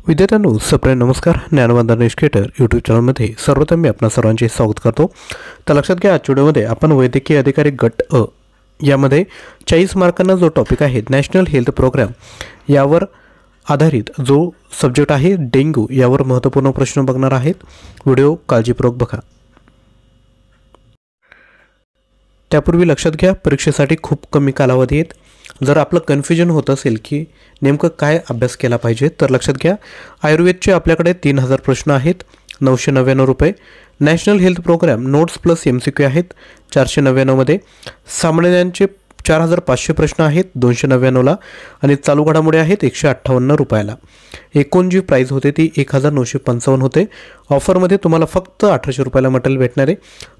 विद्यार्थ्यांनो सप्रेम नमस्कार. ज्ञानवंदन एज्युकेटर यूट्यूब चॅनलमध्ये सर्वप्रथम मी आपणा सर्वांचे स्वागत करतो. तर लक्षात घ्या, आजच्या व्हिडिओमध्ये आपण वैद्यकीय अधिकारी गट अ यामध्ये 40 मार्कांना जो टॉपिक आहे नॅशनल हेल्थ प्रोग्राम यावर आधारित जो सब्जेक्ट आहे डेंग्यू यावर महत्त्वपूर्ण प्रश्न बघणार आहेत. व्हिडिओ काळजीपूर्वक बघा. त्यापूर्वी लक्षात घ्या, परीक्षेसाठी खूप कमी कालावधी आहेत. जर आपलं कन्फ्युजन होत असेल की नेमकं काय अभ्यास केला पाहिजे तर लक्षात घ्या, आयुर्वेदचे आपल्याकडे 3000 प्रश्न आहेत 999 रुपये. National health programme notes plus MCQ आहेत 499 मध्ये. सामान्यांचे 4500 प्रश्न आहेत 299ला आणि चालू घडामोडी आहेत 158 रुपयाला. एकूण जी प्राईज होते ती 1955 होते. ऑफरमध्ये तुम्हाला फक्त 1800 रुपयाला मटेरियल भेटणार आहे.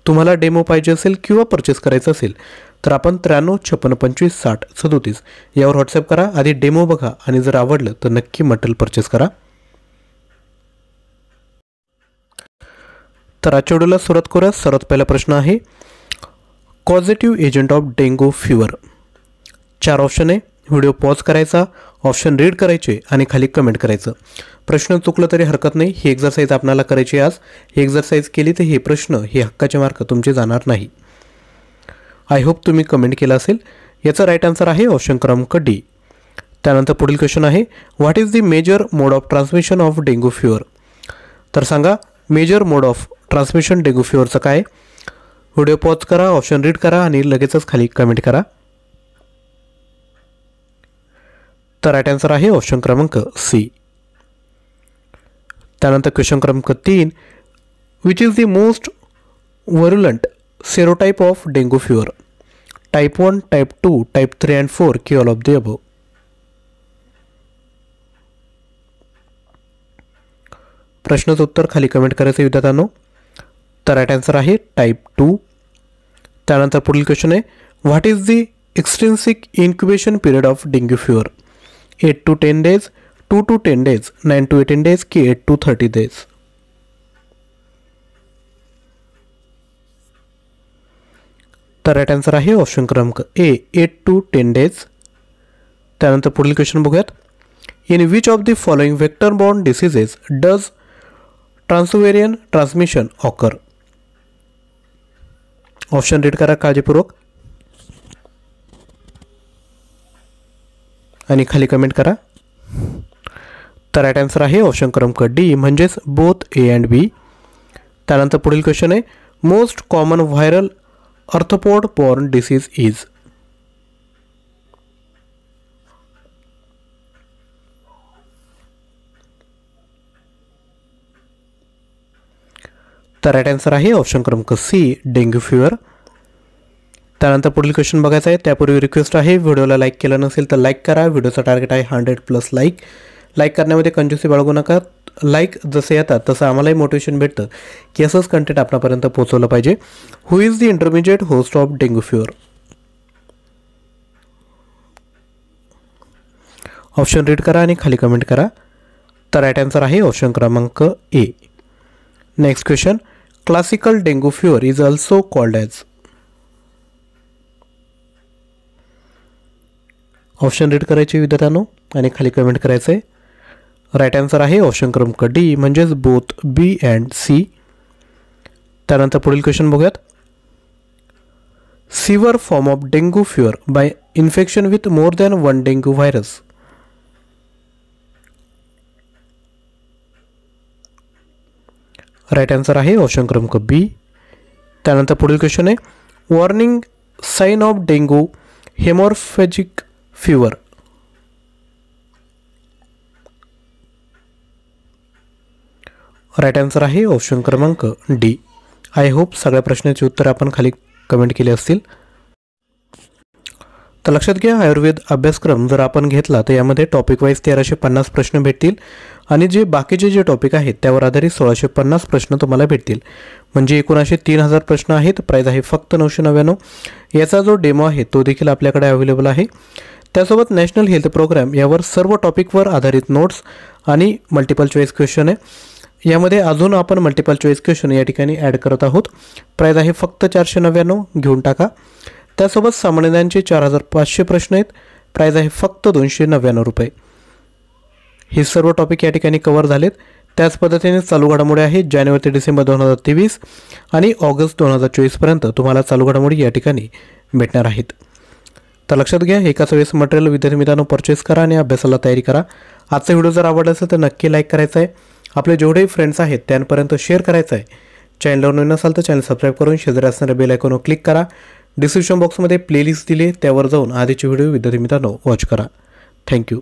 तुम्हाला डेमो पाहिजे असेल किंवा परचेस करायचं असेल तर आपण 93 56 25 60 37 यावर व्हॉट्सअप करा. आधी डेमो बघा आणि जर आवडलं तर नक्की मटेरियल परचेस करा. तर आजच्या व्हिडिओला सुरुवात करूया. सर्वात पहिला प्रश्न आहे, causative agent of dengue fever. 4 option आहे. व्हिडिओ पॉज करायचा, ऑप्शन रीड करायचे आणि खाली कमेंट करायचं. प्रश्न चुकलं तरी हरकत नाही. ही एक्झरसाईज आपल्याला करायची आज. ही एक्झरसाईज केली तर हे प्रश्न हे हक्काचे मार्क तुमचे जाणार नाही. आय होप तुम्ही कमेंट केलं असेल. याचा राईट आन्सर आहे ऑप्शन क्रमांक डी. त्यानंतर पुढील क्वेश्चन आहे, what is the major mode of transmission of dengue fever. तर सांगा major mode of transmission dengue फीवरचं काय. व्हिडिओ पॉज करा, ऑप्शन रीड करा आणि लगेचच खाली कमेंट करा. तर राईट आन्सर आहे ऑप्शन क्रमांक सी. त्यानंतर क्वेश्चन क्रमांक 3, which is the most virulent serotype of dengue fever. Type 1, type 2, type 3 and 4 की ऑल ऑफ द अबव. प्रश्नाचं उत्तर खाली कमेंट करायचं विद्यार्थ्यांनो. तर राईट आन्सर आहे टाइप 2. त्यानंतर पुढील क्वेश्चन आहे, what is the extrinsic incubation period of dengue fever. 8 to 10 days, 2 to 10 days, 9 to 18 days की 8 to 30 days. तर राईट आन्सर आहे ऑप्शन क्रमांक ए 8 to 10 days. त्यानंतर पुढील क्वेश्चन बघूयात, in which of the following vector borne diseases does transovarian transmission occur. Option read करा काळजीपूर्वक आणि खाली कमेंट करा. तर राईट आन्सर आहे ऑप्शन क्रमांक डी म्हणजेच बोथ ए अँड बी. त्यानंतर पुढील क्वेश्चन आहे, most common viral arthropod borne disease is. तर राईट आन्सर आहे ऑप्शन क्रमांक सी डेंग्यू फीवर. त्यानंतर पुढील क्वेश्चन बघायचा आहे. त्यापूर्वी रिक्वेस्ट आहे, व्हिडिओला लाईक केलं नसेल तर लाईक करा. व्हिडिओचा टार्गेट आहे 100+ लाईक. लाईक करण्यामध्ये कंजूसी बाळगू नका. लाईक जसे येतात तसं आम्हालाही मोटिवेशन भेटतं की असंच कंटेंट आपल्यापर्यंत पोहोचवलं पाहिजे. Who is the intermediate host of dengue fever. Option read करा आणि खाली कमेंट करा. तर राईट आन्सर आहे ऑप्शन क्रमांक A. Next question, classical dengue fever is also called as. Option read करायचे विद्यार्थ्यांनो आणि खाली कमेंट करायचं आहे. राईट आन्सर आहे ऑप्शन क्रमांक डी म्हणजेच बोथ बी अँड सी. त्यानंतर पुढील क्वेश्चन बघूयात, severe form of dengue fever by infection with more than 1 dengue virus. Right answer आहे ऑप्शन क्रमांक बी. त्यानंतर पुढील क्वेश्चन आहे, warning sign of dengue haemorrhagic fever. Right answer आहे ऑप्शन क्रमांक डी. आय होप सगळ्या प्रश्नाची उत्तरे आपण खाली कमेंट केली असतील. तर लक्षात घ्या, आयुर्वेद अभ्यासक्रम जर आपण घेतला तर यामध्ये टॉपिक वाईज 1350 प्रश्न भेटतील आणि जे बाकीचे जे टॉपिक आहेत त्यावर आधारित 1650 प्रश्न तुम्हाला भेटतील. म्हणजे एकूण असे 3000 प्रश्न आहेत. प्राईज आहे फक्त 999. याचा जो डेमो आहे तो देखील आपल्याकडे अवेलेबल आहे. त्यासोबत नॅशनल हेल्थ प्रोग्राम यावर सर्व टॉपिकवर आधारित नोट्स आणि मल्टिपल चॉईस क्वेश्चन आहे. यामध्ये अजून आपण मल्टिपल चॉईस क्वेश्चन या ठिकाणी ॲड करत आहोत. प्राईज आहे फक्त 499. घेऊन टाका. त्यासोबत सामान्यांचे 4500 प्रश्न आहेत. प्राईज आहे फक्त 299 रुपये. हे सर्व टॉपिक या ठिकाणी कव्हर झालेत। त्याच पद्धतीने चालू घडामोडी आहेत जानेवारी ते डिसेंबर 2023 आणि ऑगस्ट 2024 पर्यंत तुम्हाला चालू घडामोडी या ठिकाणी भेटणार आहेत। तर लक्षात घ्या, एकाच वेळेस मटेरियल विद्यार्थी मित्रांनो परचेस करा आणि अभ्यासाला तयारी करा। आजचा व्हिडिओ जर आवडला असेल तर नक्की लाईक करायचा आहे, आपले जेवढेही फ्रेंड्स आहेत त्यांपर्यंत शेअर करायचं आहे। चॅनलवर नवीन असाल तर चॅनल सबस्क्राईब करून शेजारी असणाऱ्या बेल आयकॉनवर क्लिक करा। डिस्क्रिप्शन बॉक्समध्ये प्लेलिस्ट दिली त्यावर जाऊन आधीचे व्हिडिओ विद्यार्थी मित्रांनो वॉच करा। थँक्यू।